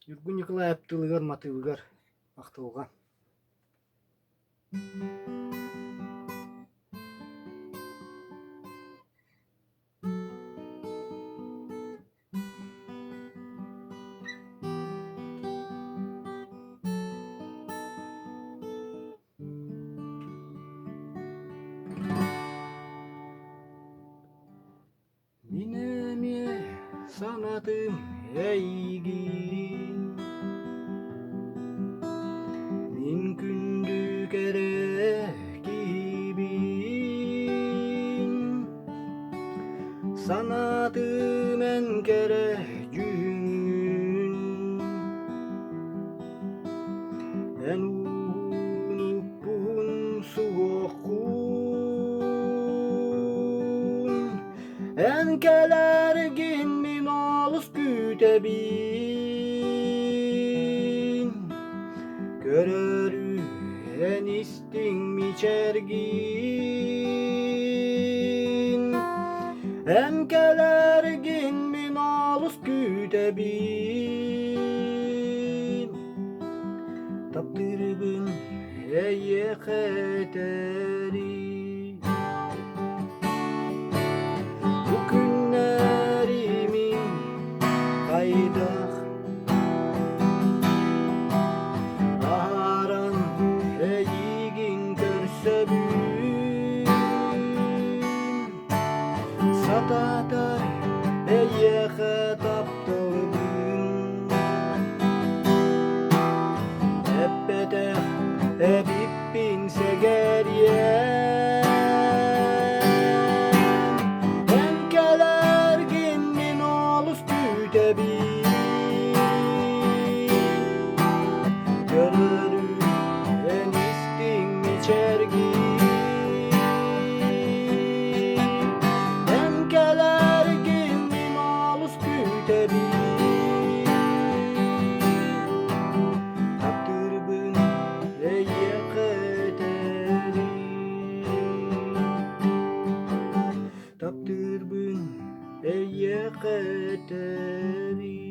Юргун Николаевтылыгар матылыгар актылга. Mineme sanatım eygin Min kündü kere gibin Sanatım en kere gün En unupun suokun En kelergin min alus kütebin Görürü en istin mi çergin En kelergin min alus kütebin Taptırbın eye keteri Bu günlerimin kaydak Aran eyigin körsebün Satatar eye ketaptılbın Ebbede ebippin segeryen Enkelergin min olus kütebin Görürü en istin mi çergin Enkelergin min olus kütebin Taptırbın eye keteri Taptırbın eye keteri